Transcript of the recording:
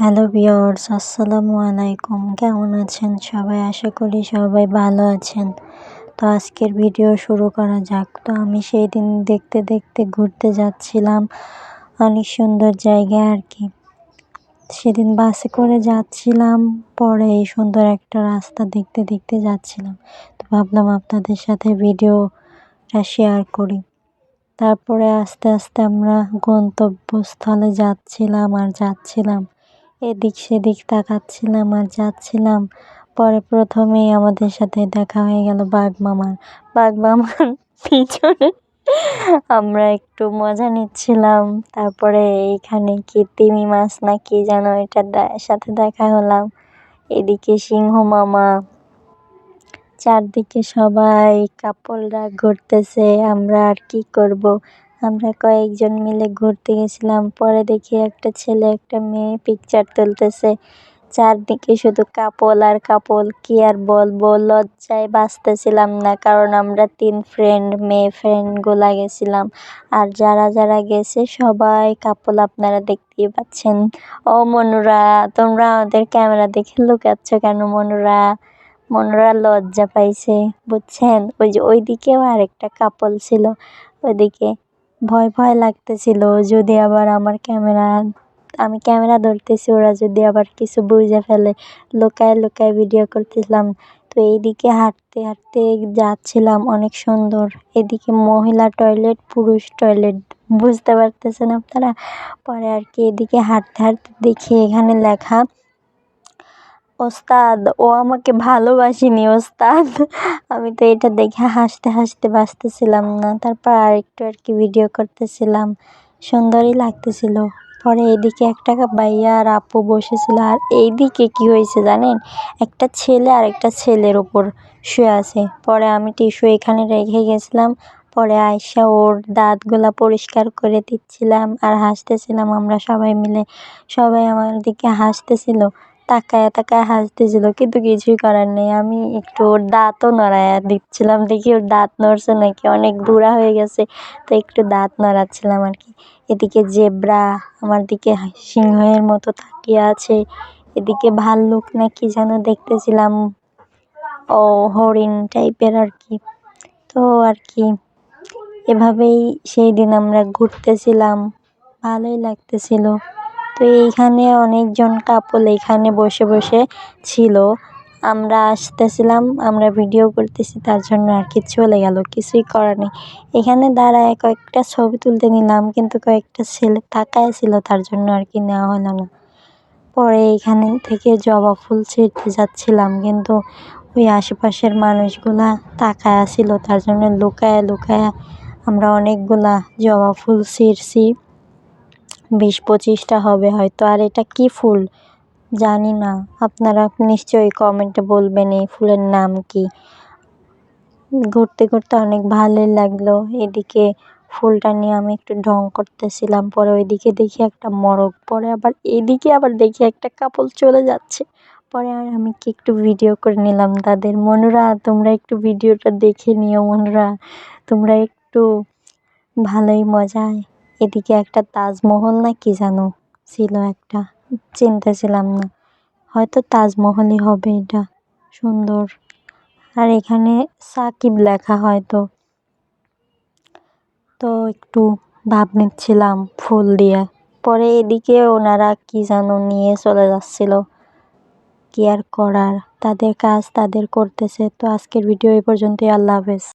Hello viewers, আসসালামু আলাইকুম। কেমন আছেন সবাই? আশা করি সবাই ভালো আছেন। তো আজকের ভিডিও শুরু করা যাক। তো আমি সেই দিন দেখতে দেখতে ঘুরতে যাচ্ছিলাম অনেক সুন্দর জায়গায় আর কি। সেদিন বাসে করে যাচ্ছিলাম, পরে এই সুন্দর একটা রাস্তা দেখতে দেখতে যাচ্ছিলাম। তো ভাবলাম আপনাদের সাথে ভিডিওটা শেয়ার করি। তারপরে আস্তে আস্তে আমরা গন্তব্যস্থলে যাচ্ছিলাম। এদিক সেদিক তাকাচ্ছিলাম আর যাচ্ছিলাম। পরে প্রথমেই আমাদের সাথে দেখা হয়ে গেল বাঘ মামার পিছনে আমরা একটু মজা নিচ্ছিলাম। তারপরে এইখানে কি তিমি মাছ না কি যেন এটার সাথে দেখা হলাম। এদিকে সিংহ মামা, চারদিকে সবাই কাপলরা ঘুরতেছে। আমরা আর কি করব, আমরা কয়েকজন মিলে ঘুরতে গেছিলাম। পরে দেখি একটা ছেলে একটা মেয়ে পিকচার তুলতেছে। চারদিকে শুধু কাপল আর কাপল, কি আর বলবো, লজ্জায় বাঁচতেছিলাম না। কারণ আমরা 3 ফ্রেন্ড, মেয়ে ফ্রেন্ডগুলা গেছিলাম। আর যারা যারা গেছে সবাই কাপল, আপনারা দেখতেই পাচ্ছেন। ও মনুরা, তোমরা আমাদের ক্যামেরা দেখে লুকাচ্ছ কেন? মনুরা লজ্জা পাইছে, বুঝছেন? ওই যে ওইদিকেও আরেকটা কাপল ছিল, ওইদিকে ভয় ভয় লাগতেছিল যদি আবার আমি ক্যামেরা ধরতেছি, ওরা যদি আবার কিছু বুঝে ফেলে। লুকায় লুকায় ভিডিও করতেছিলাম। তো এইদিকে হাঁটতে হাঁটতে যাচ্ছিলাম, অনেক সুন্দর। এদিকে মহিলা টয়লেট, পুরুষ টয়লেট, বুঝতে পারতেছেন আপনারা? পরে আর কি এদিকে হাঁটতে হাঁটতে দেখি এখানে লেখা ওস্তাদ, ও আমাকে ভালোবাসেনি ওস্তাদ। আমি তো এটা দেখে হাসতে হাসতে বাঁচতেছিলাম না। তারপর আরেকটু আর কি ভিডিও করতেছিলাম, সুন্দরই লাগতেছিল। পরে এদিকে একটা ভাইয়া আর আপু বসেছিল। আর এইদিকে কি হয়েছে জানেন? একটা ছেলে আর একটা ছেলের ওপর শুয়ে আছে। পরে আমি টিস্যু এখানে রেখে গেছিলাম। পরে আয়সা ওর দাঁতগুলা পরিষ্কার করে দিচ্ছিলাম আর হাসতেছিলাম আমরা সবাই মিলে। সবাই আমার দিকে হাসতেছিল, তাকায় তাকায় হাসতেছিল, কিন্তু কিছুই করার নেই। আমি একটু ওর দাঁতও নড়াইয়া দিচ্ছিলাম, দেখি ওর দাঁত নড়ছে নাকি, অনেক বুড়া হয়ে গেছে তো একটু দাঁত নড়াচ্ছিলাম আর কি। এদিকে জেব্রা আমার দিকে সিংহের মতো তাকিয়ে আছে। এদিকে ভাল্লুক না কি যেন দেখতেছিলাম, ও হরিণ টাইপের আর কি। তো আর কি এভাবেই সেই দিন আমরা ঘুরতেছিলাম, ভালোই লাগতেছিল। তো এইখানে অনেকজন কাপল এখানে বসে বসে ছিল। আমরা আসতেছিলাম, আমরা ভিডিও করতেছি, তার জন্য আর কি চলে গেল, কিছুই করার নেই। এখানে দাঁড়ায় কয়েকটা ছবি তুলতে নিলাম, কিন্তু কয়েকটা ছেলে তাকায় ছিল, তার জন্য আর কি নেওয়া হলো না। পরে এইখানে থেকে জবা ফুল ছিঁড়তে যাচ্ছিলাম, কিন্তু ওই আশেপাশের মানুষগুলা তাকায় ছিল, তার জন্য লুকায়া লুকায়া আমরা অনেকগুলা জবা ফুল ছিঁড়ছি। 20-25টা হবে হয়তো। আর এটা কি ফুল জানি না, আপনারা নিশ্চয়ই কমেন্টে বলবেন এই ফুলের নাম কি। ঘুরতে ঘুরতে অনেক ভালোই লাগলো। এদিকে ফুলটা নিয়ে আমি একটু ঢং করতেছিলাম। পরে ওইদিকে দেখি একটা মরক, পরে আবার এদিকে আবার দেখি একটা কাপল চলে যাচ্ছে। পরে আর আমি কি একটু ভিডিও করে নিলাম তাদের। মনুরা, তোমরা একটু ভিডিওটা দেখে নিও মনুরা, তোমরা একটু, ভালোই মজায়। এদিকে একটা তাজমহল না কি যেন ছিল একটা, চিনতেছিলাম না, হয়তো তাজমহলই হবে এটা, সুন্দর। আর এখানে সাকিব লেখা হয়তো। তো একটু ভাব নিচ্ছিলাম ফুল দিয়ে। পরে এদিকে ওনারা কি যেন নিয়ে চলে যাচ্ছিল, কি আর করার, তাদের কাজ তাদের করতেছে। তো আজকের ভিডিও এই পর্যন্তই, আল্লাহ হাফেজ।